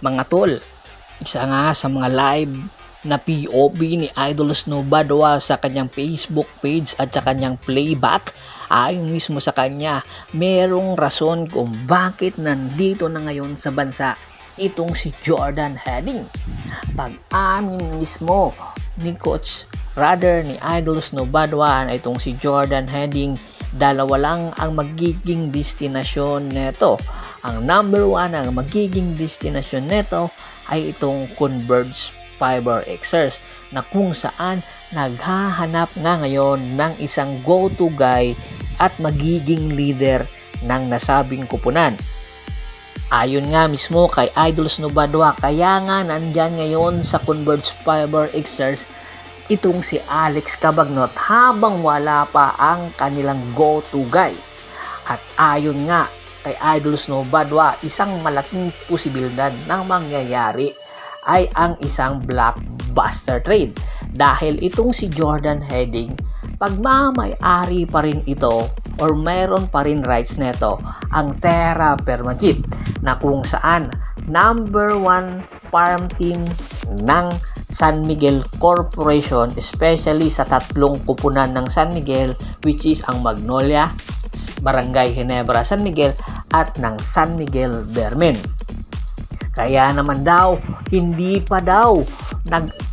Mga tol, isa nga sa mga live na POV ni Idol Snow Badwa sa kanyang Facebook page at sa kanyang playback ay mismo sa kanya merong rason kung bakit nandito na ngayon sa bansa itong si Jordan Heading. Pag-amin mismo ni Coach ni Idol Snow Badwa na itong si Jordan Heading, dalawa lang ang magiging destinasyon neto. Ang number 1 ang magiging destinasyon neto ay itong Converge Fiber Xers, na kung saan naghahanap nga ngayon ng isang go-to guy at magiging leader ng nasabing kupunan. Ayon nga mismo kay Idol Snow Badwa, kaya nga nandyan ngayon sa Converge Fiber Xers itong si Alex Cabagnot habang wala pa ang kanilang go-to guy. At ayon nga kay Idol Snow Badwa, isang malaking posibilidad ng mangyayari ay ang isang blockbuster trade, dahil itong si Jordan Heading, pagmamay-ari pa rin ito or mayroon pa rin rights neto ang Terra Firma Jeep, na kung saan number 1 farm team ng San Miguel Corporation, especially sa tatlong kupunan ng San Miguel, which is ang Magnolia, Barangay Ginebra, San Miguel at ng San Miguel Vermen. Kaya naman daw, hindi pa daw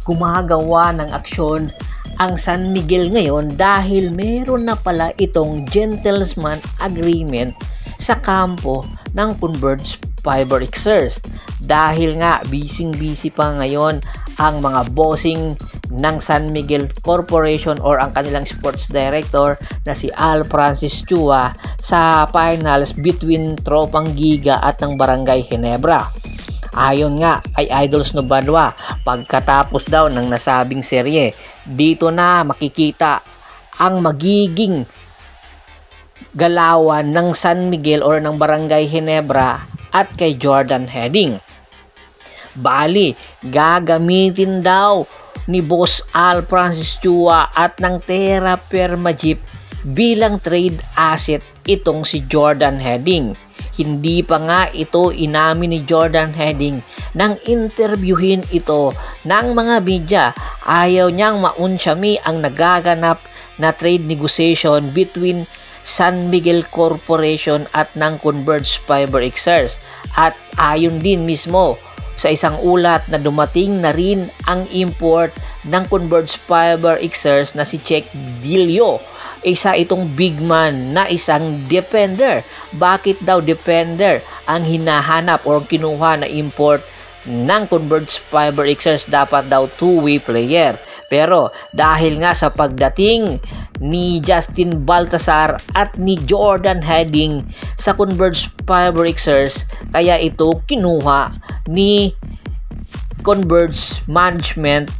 gumagawa ng aksyon ang San Miguel ngayon dahil meron na pala itong gentleman agreement sa kampo ng Converge Fiber Xers. Dahil nga busy pa ngayon ang mga bossing ng San Miguel Corporation or ang kanilang sports director na si Al Francis Chua sa finals between Tropang Giga at ng Barangay Ginebra. Ayon nga kay Idol Snow Badwa, pagkatapos daw ng nasabing serye, dito na makikita ang magiging galawan ng San Miguel or ng Barangay Ginebra at kay Jordan Heading. Bali, gagamitin daw ni Boss Al Francis Chua at ng Terra Firma Jeep bilang trade asset itong si Jordan Heading. Hindi pa nga ito inamin ni Jordan Heading nang interviewin ito ng mga media. Ayaw niyang maunsyami ang nagaganap na trade negotiation between San Miguel Corporation at ng Converge Fiber Xers. At ayon din mismo sa isang ulat na dumating na rin ang import ng Converge Fiber Xers na si Check Dilio. Isa itong big man na isang defender. Bakit daw defender ang hinahanap or kinuha na import ng Converge Fiber Xers? Dapat daw two-way player. Pero dahil nga sa pagdating ni Justin Baltasar at ni Jordan Heading sa Converge Fiber Xers, kaya ito kinuha ni Converge Management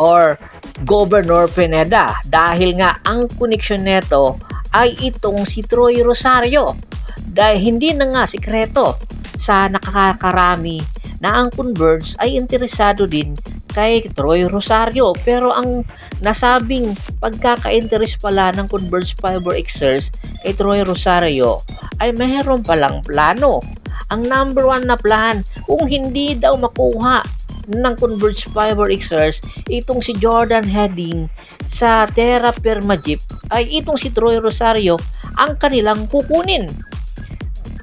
or Governor Pineda, dahil nga ang koneksyon neto ay itong si Troy Rosario. Dahil hindi na nga sikreto sa nakakarami na ang Converge ay interesado din kay Troy Rosario, pero ang nasabing pagkaka-interest pala ng Converge Fiber Xers kay Troy Rosario ay mayroon palang plano. Ang number 1 na plan, kung hindi daw makuha ng Converge Fiber Xers itong si Jordan Heading sa Terra Firma Jeep, ay itong si Troy Rosario ang kanilang kukunin.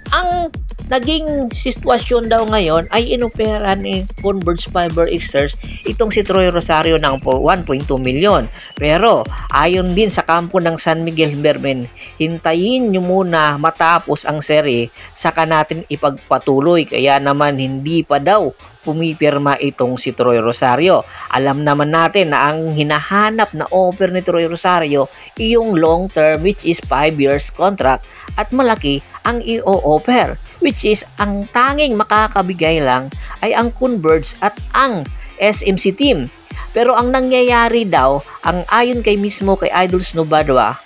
Ang naging sitwasyon daw ngayon ay inopera ni Converge Fiber Xers itong si Troy Rosario ng 1.2 milyon. Pero ayon din sa kampo ng San Miguel Vermen, hintayin nyo muna matapos ang serye saka natin ipagpatuloy. Kaya naman hindi pa daw pumipirma itong si Troy Rosario. Alam naman natin na ang hinahanap na offer ni Troy Rosario yung long term, which is 5 years contract, at malaki ang i-offer, which is ang tanging makakabigay lang ay ang Converge at ang SMC team. Pero ang nangyayari daw, ang ayon kay mismo kay Idol Snow Badwa,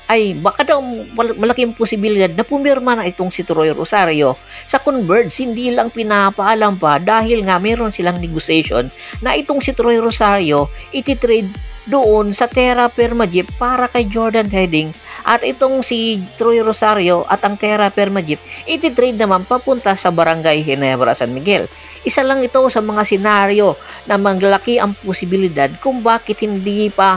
ay baka daw malaking posibilidad na pumirma na itong si Troy Rosario sa Converge. Hindi lang pinapaalam pa dahil nga meron silang negotiation na itong si Troy Rosario ititrade doon sa Terra Firma Jeep para kay Jordan Heading. At itong si Troy Rosario at ang Terra Firma Jeep, ititrade naman papunta sa Barangay Ginebra, San Miguel. Isa lang ito sa mga senaryo na maglaki ang posibilidad kung bakit hindi pa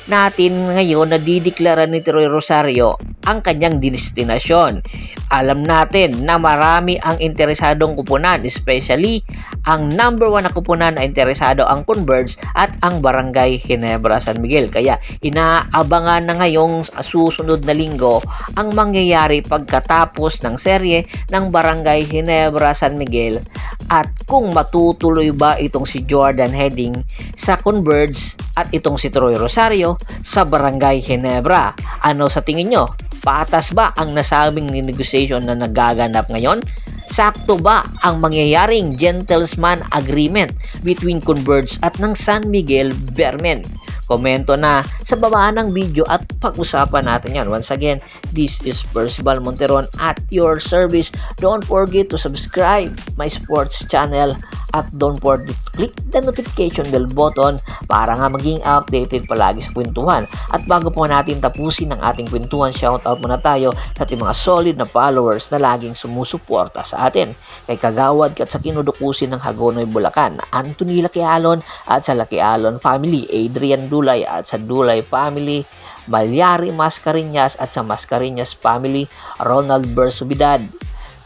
natin ngayon na dideklara ni Troy Rosario ang kanyang destinasyon. Alam natin na marami ang interesadong kupunan, especially ang number 1 na kupunan na interesado ang Converge at ang Barangay Ginebra San Miguel. Kaya inaabangan na ngayong susunod na linggo ang mangyayari pagkatapos ng serye ng Barangay Ginebra San Miguel at kung matutuloy ba itong si Jordan Heading sa Converge at itong si Troy Rosario sa Barangay Ginebra. Ano sa tingin nyo? Patas ba ang nasabing negotiation na nagaganap ngayon? Sakto ba ang mangyayaring gentleman agreement between Converge at ng San Miguel Bearmen? Komento na sa baba ng video at pag-usapan natin yan. Once again, this is Percival Monteron at your service. Don't forget to subscribe my sports channel at don't forget to click the notification bell button para nga maging updated palagi sa kwentuhan. At bago po natin tapusin ang ating kwentuhan, shoutout muna tayo sa ating mga solid na followers na laging sumusuporta sa atin. Kay Kagawad at sa kinudukusin ng Hagonoy, Bulacan, Anthony Laquialon at sa Laquialon family, Adrian Dulay at sa Dulay family, Malyari Mascareñas at sa Mascareñas family, Ronald Bersubidad,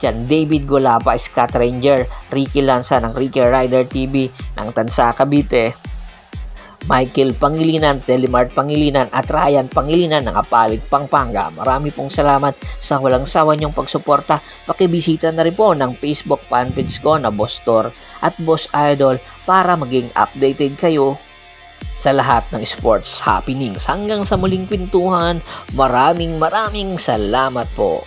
Jan David Golapa, Scott Ranger, Ricky Lanza ng Ricky Rider TV ng Tansa, Cavite, Michael Pangilinan, Telemart Pangilinan at Ryan Pangilinan ng Apalit, Pampanga. Marami pong salamat sa walang sawa niyong pagsuporta. Pakibisita na rin po ng Facebook fanpage ko na Boss Tor at Boss Idol para maging updated kayo sa lahat ng sports happenings. Hanggang sa muling kwentuhan, maraming salamat po.